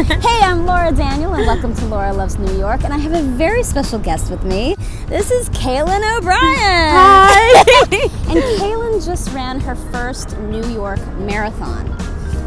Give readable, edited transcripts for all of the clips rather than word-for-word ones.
Hey, I'm Laura Daniel, and welcome to Laura Loves New York. And I have a very special guest with me. This is Kalyn O'Brien. Hi. And Kalyn just ran her first New York marathon.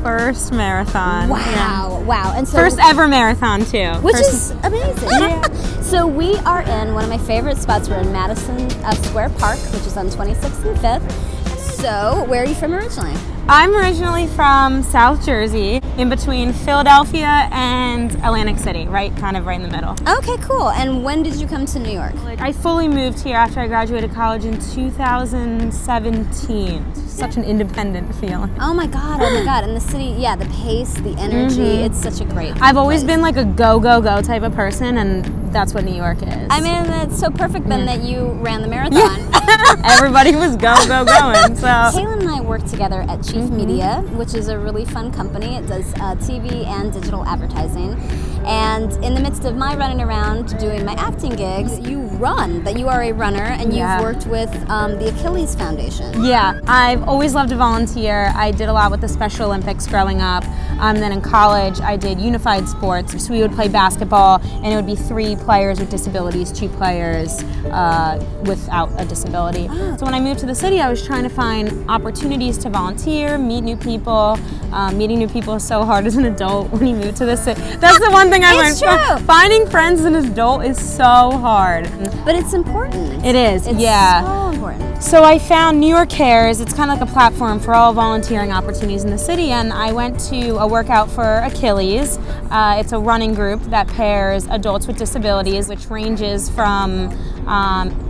First marathon. Wow, yeah. Wow. And so, first ever marathon too. Which is amazing. Yeah. So we are in one of my favorite spots. We're in Madison Square Park, which is on 26th and 5th. So where are you from originally? I'm originally from South Jersey, in between Philadelphia and Atlantic City, kind of right in the middle. Okay, cool. And when did you come to New York? I fully moved here after I graduated college in 2017. Such an independent feeling. Oh my God. And the city, the pace, the energy, it's such a great I've always place. been like a go, go, go type of person, and that's what New York is. I mean, it's so perfect then that you ran the marathon. Yeah. Everybody was go, go, going. So Kalyn and I work together at Chief Media, which is a really fun company. It does TV and digital advertising. And in the midst of my running around doing my acting gigs, you are a runner, and you've worked with the Achilles Foundation. Yeah, I've always loved to volunteer. I did a lot with the Special Olympics growing up. Then in college, I did unified sports. So we would play basketball, and it would be 3 players with disabilities, 2 players without a disability. So when I moved to the city, I was trying to find opportunities to volunteer, meet new people. Meeting new people is so hard as an adult when you move to the city. That's the one thing I learned. It's true. Finding friends as an adult is so hard. But it's important. It is, It's so important. So I found New York Cares. It's kind of like a platform for all volunteering opportunities in the city, and I went to a workout for Achilles. It's a running group that pairs adults with disabilities, which ranges from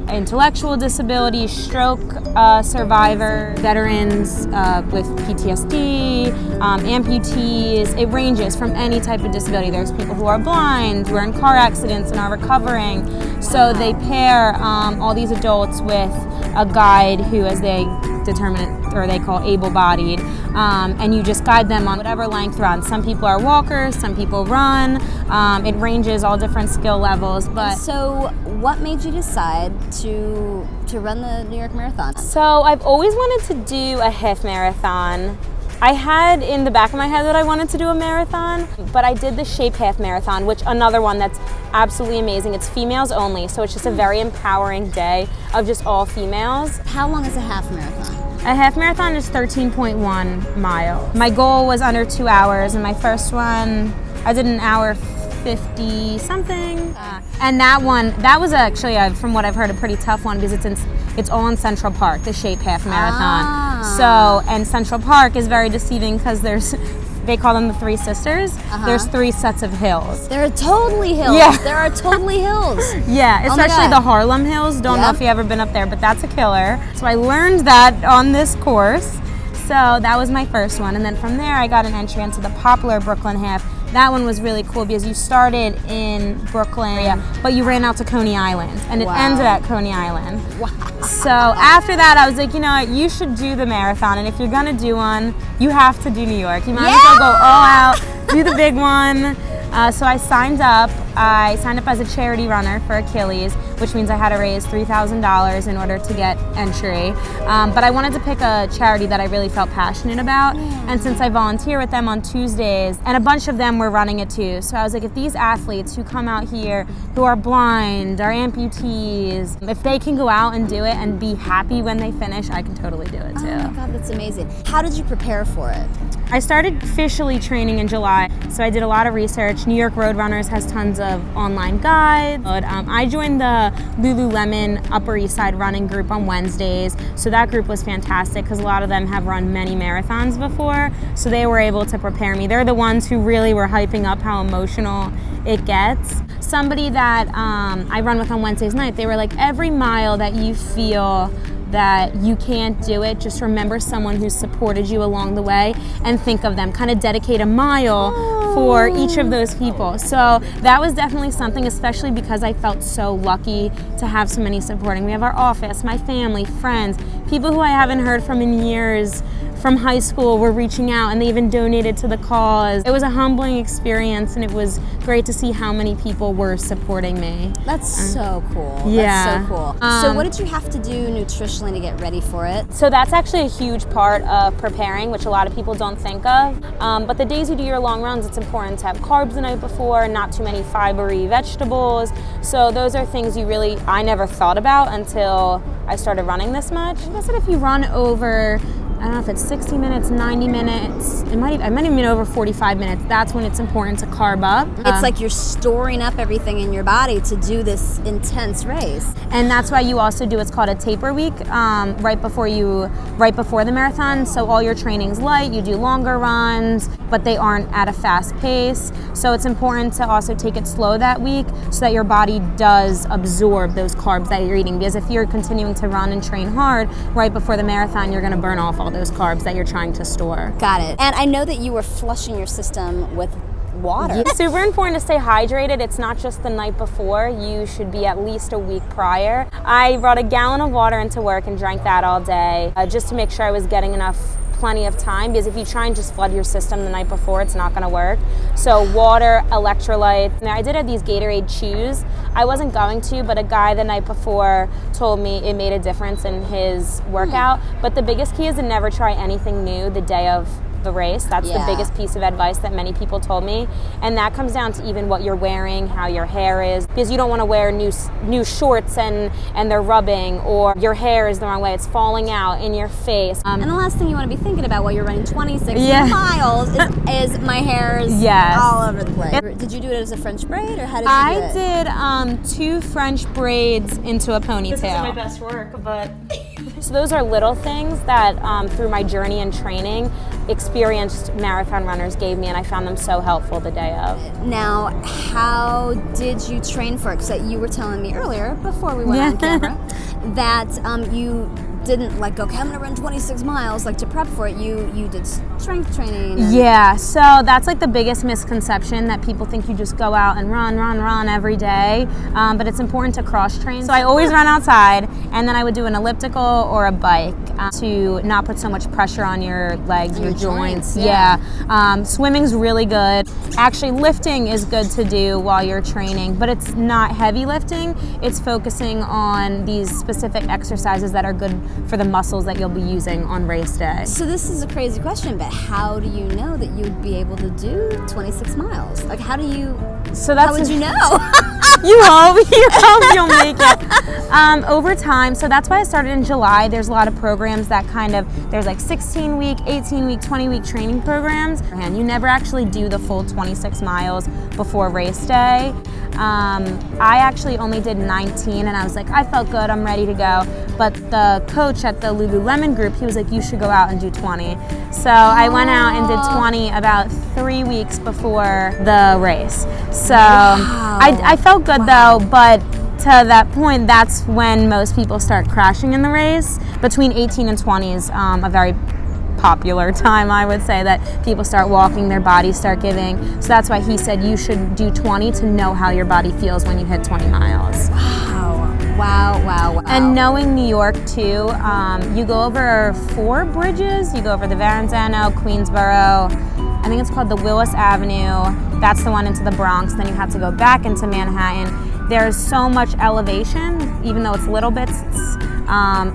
intellectual disabilities, stroke survivor, veterans with PTSD, amputees. It ranges from any type of disability. There's people who are blind, who are in car accidents and are recovering. So they pair all these adults with a guide who, as they determine it, or they call able-bodied, and you just guide them on whatever length run. Some people are walkers, some people run. It ranges all different skill levels. But so what made you decide to run the New York Marathon? So I've always wanted to do a half marathon. I had in the back of my head that I wanted to do a marathon, but I did the Shape Half Marathon, which another one that's absolutely amazing. It's females only, so it's just a very empowering day of just all females. How long is a half marathon? A half marathon is 13.1 miles. My goal was under 2 hours, and my first one, I did an hour 50 something. And that was actually, from what I've heard, a pretty tough one because it's all in Central Park, the Shape Half Marathon. And Central Park is very deceiving because they call them the 3 sisters. There's 3 sets of hills. There are totally hills. Yeah. There are totally hills. Yeah, especially the Harlem Hills. Don't know if you've ever been up there, but that's a killer. So I learned that on this course. So that was my first one. And then from there, I got an entry into the popular Brooklyn Half. That one was really cool because you started in Brooklyn, but you ran out to Coney Island, and it ended at Coney Island. Wow. So after that, I was like, you know what, you should do the marathon, and if you're gonna do one, you have to do New York. You might as well go all out, do the big one. So I signed up. I signed up as a charity runner for Achilles, which means I had to raise $3,000 in order to get entry. But I wanted to pick a charity that I really felt passionate about. And since I volunteer with them on Tuesdays, and a bunch of them were running it too, so I was like, if these athletes who come out here who are blind, are amputees, if they can go out and do it and be happy when they finish, I can totally do it too. Oh my God, that's amazing. How did you prepare for it? I started officially training in July, so I did a lot of research. New York Road Runners has tons of online guides. I joined the Lululemon Upper East Side running group on Wednesdays, so that group was fantastic because a lot of them have run many marathons before, so they were able to prepare me. They're the ones who really were hyping up how emotional it gets. Somebody that I run with on Wednesdays night, they were like, every mile that you feel that you can't do it, just remember someone who's supported you along the way and think of them. Kind of dedicate a mile for each of those people. So that was definitely something, especially because I felt so lucky to have so many supporting. We have our office, my family, friends, people who I haven't heard from in years from high school were reaching out, and they even donated to the cause. It was a humbling experience, and it was great to see how many people were supporting me. That's so cool. Yeah. That's so cool. So what did you have to do nutritionally to get ready for it? So that's actually a huge part of preparing, which a lot of people don't think of. But the days you do your long runs, it's important to have carbs the night before, not too many fibery vegetables. So those are things I never thought about until I started running this much. I guess that if you run over, I don't know if it's 60 minutes, 90 minutes, I might even be over 45 minutes, that's when it's important to carb up. It's like you're storing up everything in your body to do this intense race. And that's why you also do what's called a taper week right before the marathon. So all your training's light, you do longer runs, but they aren't at a fast pace. So it's important to also take it slow that week so that your body does absorb those carbs that you're eating. Because if you're continuing to run and train hard right before the marathon, you're gonna burn off all those carbs that you're trying to store. Got it. And I know that you were flushing your system with water. It's super important to stay hydrated. It's not just the night before. You should be at least a week prior. I brought a gallon of water into work and drank that all day just to make sure I was getting plenty of time, because if you try and just flood your system the night before, it's not going to work. So water, electrolytes. Now I did have these Gatorade Chews. I wasn't going to, but a guy the night before told me it made a difference in his workout. But the biggest key is to never try anything new the day of the race. That's the biggest piece of advice that many people told me, and that comes down to even what you're wearing, how your hair is, because you don't want to wear new shorts and they're rubbing, or your hair is the wrong way, it's falling out in your face. And the last thing you want to be thinking about while you're running 26 miles is my hair is all over the place. Did you do it as a French braid, or how did you do it? I did 2 French braids into a ponytail. This isn't my best work, but... So those are little things that through my journey and training, experienced marathon runners gave me, and I found them so helpful the day of. Now, how did you train for it? Because you were telling me earlier, before we went on camera, that you didn't like, okay, I'm gonna run 26 miles, like to prep for it. You did strength training. Yeah, so that's like the biggest misconception, that people think you just go out and run every day, but it's important to cross train. So I always run outside, and then I would do an elliptical or a bike to not put so much pressure on your legs, your joints. Swimming's really good. Actually, lifting is good to do while you're training, but it's not heavy lifting. It's focusing on these specific exercises that are good for the muscles that you'll be using on race day. So this is a crazy question, but how do you know that you'd be able to do 26 miles? Like, how would you know? You hope you'll make it. Over time, so that's why I started in July. There's a lot of programs that there's like 16-week, 18-week, 20-week training programs. And you never actually do the full 26 miles before race day. I actually only did 19, and I was like, I felt good, I'm ready to go. But the coach at the Lululemon group, he was like, you should go out and do 20. So I went out and did 20 about 3 weeks before the race. So I felt good though, but to that point, that's when most people start crashing in the race. Between 18 and 20 is a very popular time, I would say, that people start walking, their bodies start giving. So that's why he said you should do 20 to know how your body feels when you hit 20 miles. Wow. And knowing New York too, you go over 4 bridges. You go over the Verrazano, Queensboro, I think it's called the Willis Avenue. That's the one into the Bronx. Then you have to go back into Manhattan. There's so much elevation, even though it's little bits.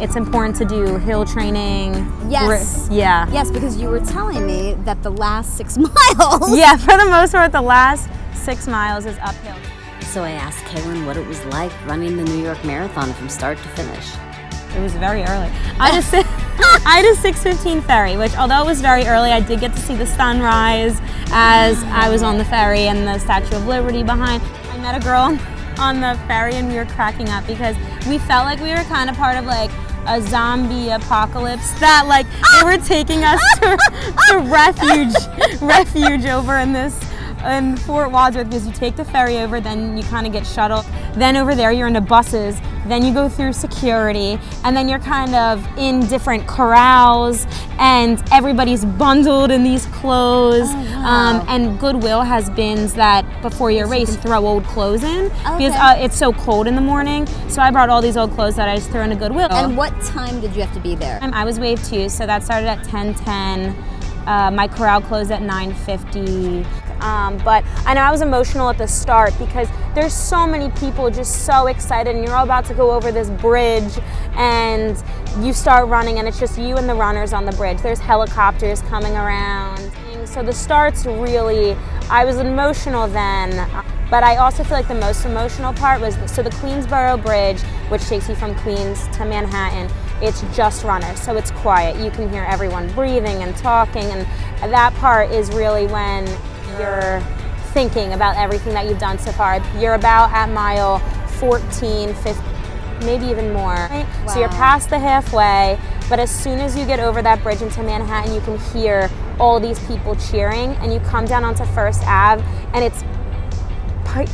It's important to do hill training. Yes. Yes, because you were telling me that the last 6 miles. Yeah, for the most part, the last 6 miles is uphill. So I asked Kalyn what it was like running the New York Marathon from start to finish. It was very early. I had a 6:15 ferry, which although it was very early, I did get to see the sunrise as I was on the ferry and the Statue of Liberty behind. I met a girl on the ferry and we were cracking up because we felt like we were kind of part of like a zombie apocalypse, that like they were taking us to refuge over in Fort Wadsworth, because you take the ferry over, then you kind of get shuttled. Then over there you're into buses, then you go through security, and then you're kind of in different corrals, and everybody's bundled in these clothes. And Goodwill has bins that before your race you throw old clothes in, because it's so cold in the morning. So I brought all these old clothes that I just threw into Goodwill. And what time did you have to be there? I was wave 2, so that started at 10:10. My corral closed at 9:50. But I know I was emotional at the start because there's so many people just so excited, and you're all about to go over this bridge and you start running and it's just you and the runners on the bridge. There's helicopters coming around. So the start's really I was emotional then, but I also feel like the most emotional part was, so the Queensboro Bridge, which takes you from Queens to Manhattan, it's just runners, so it's quiet. You can hear everyone breathing and talking, and that part is really when you're thinking about everything that you've done so far. You're about at mile 14, 15, maybe even more. Right? Wow. So you're past the halfway, but as soon as you get over that bridge into Manhattan, you can hear all these people cheering, and you come down onto First Ave, and it's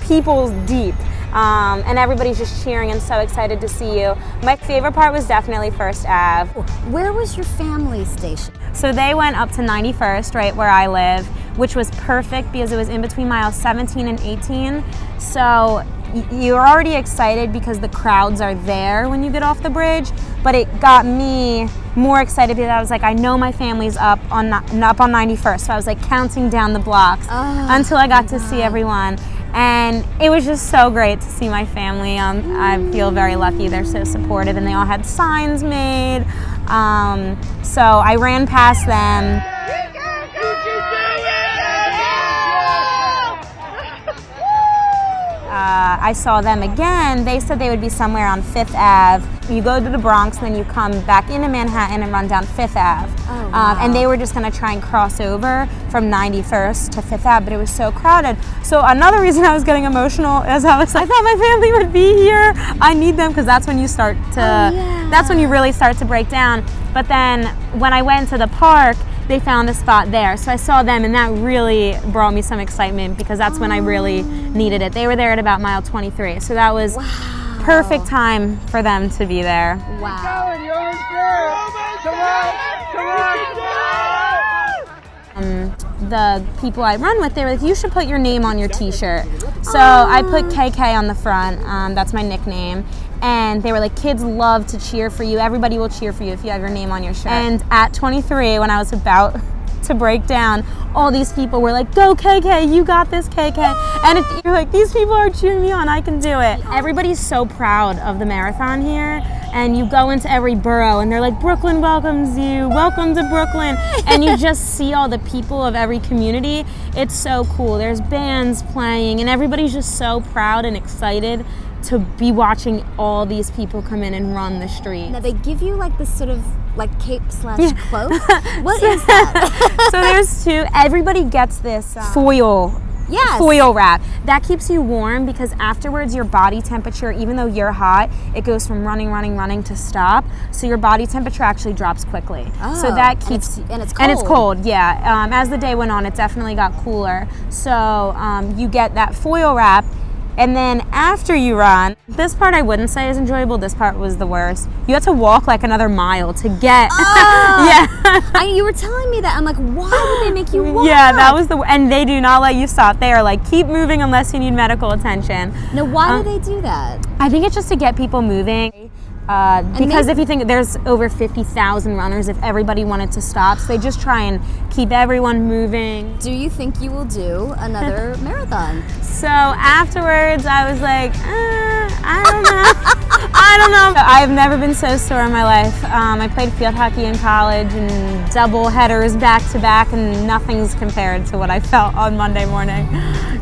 people's deep. And everybody's just cheering and so excited to see you. My favorite part was definitely First Ave. Where was your family stationed? So they went up to 91st, right where I live, which was perfect because it was in between miles 17 and 18. So you're already excited because the crowds are there when you get off the bridge, but it got me more excited because I was like, I know my family's up on 91st, so I was like counting down the blocks until I got to see everyone. And it was just so great to see my family. I feel very lucky. They're so supportive, and they all had signs made. So I ran past them. I saw them again. They said they would be somewhere on 5th Ave. You go to the Bronx, then you come back into Manhattan and run down 5th Ave. Oh, wow. And they were just going to try and cross over from 91st to 5th Ave, but it was so crowded. So another reason I was getting emotional is I thought my family would be here. I need them, because that's when you start to, that's when you really start to break down. But then when I went to the park, they found a spot there. So I saw them, and that really brought me some excitement because that's when I really needed it. They were there at about mile 23. So that was perfect time for them to be there. Wow. The people I run with, they were like, you should put your name on your t-shirt. So I put KK on the front. That's my nickname. And they were like, kids love to cheer for you. Everybody will cheer for you if you have your name on your shirt. And at 23, when I was about to break down, all these people were like, go KK, you got this KK. And if you're like, these people are cheering me on, I can do it. Everybody's so proud of the marathon here. And you go into every borough and they're like, Brooklyn welcomes you, welcome to Brooklyn. And you just see all the people of every community. It's so cool. There's bands playing and everybody's just so proud and excited to be watching all these people come in and run the street. Now they give you like this sort of like cape / cloak. What is that? So there's two. Everybody gets this foil wrap. That keeps you warm because afterwards your body temperature, even though you're hot, it goes from running to stop. So your body temperature actually drops quickly. Oh, so that keeps and it's cold. And it's cold, yeah. As the day went on, it definitely got cooler. So you get that foil wrap. And then after you run, this part I wouldn't say is enjoyable. This part was the worst. You had to walk like another mile to get. You were telling me that. I'm like, why would they make you walk? Yeah, that was and they do not let you stop. They are like, keep moving unless you need medical attention. Now, why do they do that? I think it's just to get people moving. Because if you think there's over 50,000 runners, if everybody wanted to stop, so they just try and keep everyone moving. Do you think you will do another marathon? So afterwards, I was like, I don't know. I don't know. I've never been so sore in my life. I played field hockey in college and double headers back to back, and nothing's compared to what I felt on Monday morning.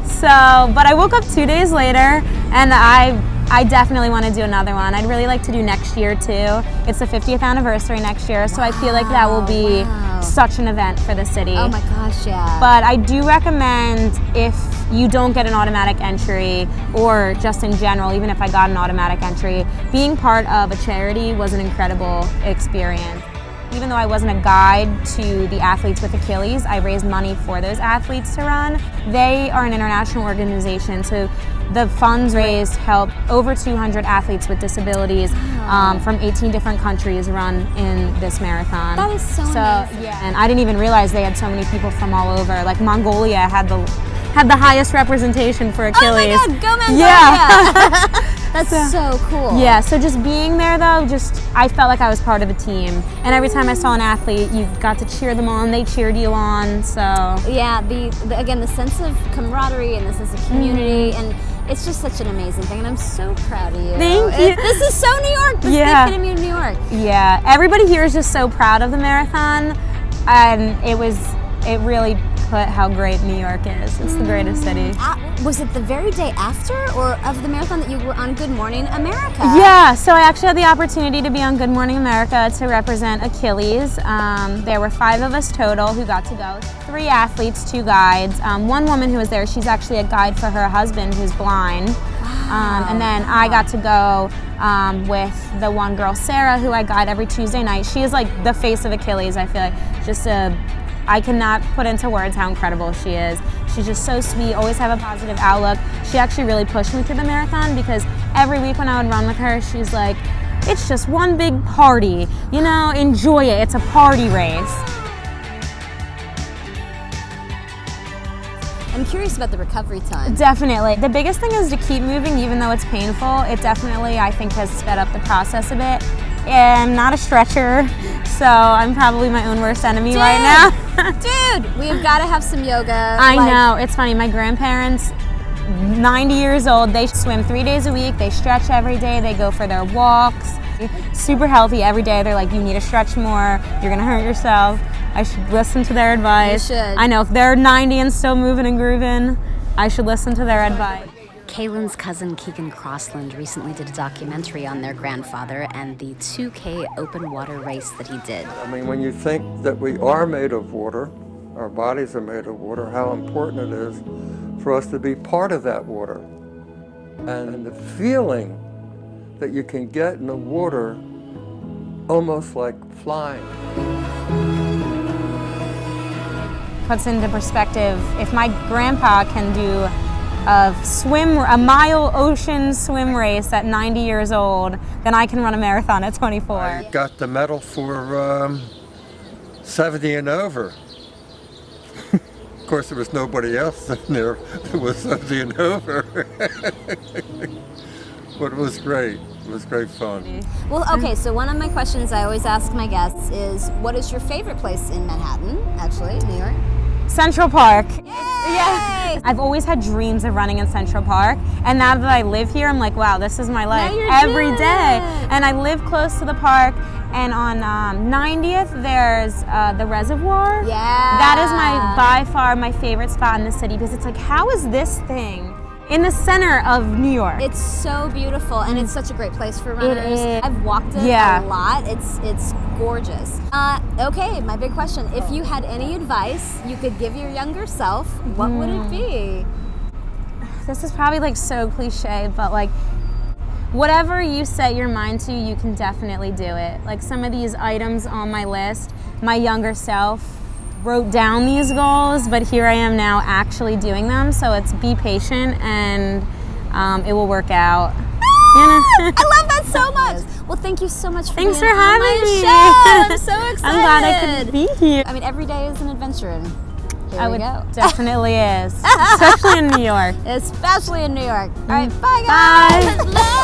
So, but I woke up 2 days later, and I definitely want to do another one. I'd really like to do next year too. It's the 50th anniversary next year, so I feel like that will be such an event for the city. Oh my gosh, yeah. But I do recommend, if you don't get an automatic entry, or just in general, even if I got an automatic entry, being part of a charity was an incredible experience. Even though I wasn't a guide to the athletes with Achilles, I raised money for those athletes to run. They are an international organization, so the funds raised help over 200 athletes with disabilities from 18 different countries run in this marathon. That is so amazing. Yeah, and I didn't even realize they had so many people from all over. Like Mongolia had the highest representation for Achilles. Oh my God, go Mongolia! Yeah. That's so cool. Yeah, so just being there though, I felt like I was part of a team. And every time I saw an athlete, you got to cheer them on, they cheered you on, so. Yeah, again, the sense of camaraderie and the sense of community, and it's just such an amazing thing, and I'm so proud of you. Thank you. This is so New York, this big epitome of New York. Yeah, everybody here is just so proud of the marathon, and it really put how great New York is. It's the greatest city. Was it the very day after or of the marathon that you were on Good Morning America? Yeah, so I actually had the opportunity to be on Good Morning America to represent Achilles. There were 5 of us total who got to go. 3 athletes, 2 guides. One woman who was there, she's actually a guide for her husband who's blind. And then I got to go with the one girl, Sarah, who I guide every Tuesday night. She is like the face of Achilles, I feel like. I cannot put into words how incredible she is. She's just so sweet, always have a positive outlook. She actually really pushed me through the marathon because every week when I would run with her, she's like, it's just one big party, you know, enjoy it, it's a party race. I'm curious about the recovery time. Definitely. The biggest thing is to keep moving even though it's painful. It definitely, I think, has sped up the process a bit. I'm not a stretcher, so I'm probably my own worst enemy right now. Dude, we've got to have some yoga. I know, it's funny. My grandparents, 90 years old, they swim 3 days a week, they stretch every day, they go for their walks. Super healthy every day. They're like, you need to stretch more, you're gonna hurt yourself. I should listen to their advice. You should. I know, if they're 90 and still moving and grooving, I should listen to their advice. Kalyn's cousin Keegan Crossland recently did a documentary on their grandfather and the 2K open water race that he did. I mean, when you think that we are made of water, our bodies are made of water, how important it is for us to be part of that water. And the feeling that you can get in the water, almost like flying. Puts into perspective, if my grandpa can do a mile ocean swim race at 90 years old, then I can run a marathon at 24. I got the medal for 70 and over. Of course, there was nobody else in there that was 70 and over. But it was great. It was great fun. Well, okay, so one of my questions I always ask my guests is, what is your favorite place in Manhattan, actually, New York? Central Park. Yay! I've always had dreams of running in Central Park, and now that I live here, I'm like, wow, this is my life you're every doing day. it. And I live close to the park, and on 90th, there's the reservoir. Yeah. That is by far my favorite spot in the city, because it's like, how is this thing in the center of New York? It's so beautiful, and it's such a great place for runners. is. I've walked it a lot. It's gorgeous. Okay, my big question. If you had any advice you could give your younger self, what would it be? This is probably like so cliche, but like, whatever you set your mind to, you can definitely do it. Like some of these items on my list, my younger self wrote down these goals, but here I am now actually doing them. So it's be patient and it will work out. You know? I love that so much. Well, thank you so much for Thanks being for on having my me. show. I'm so excited. I'm glad I could be here. I mean, every day is an adventure, and here I we would go. definitely is, especially in New York. Especially in New York. All right, bye Bye. guys.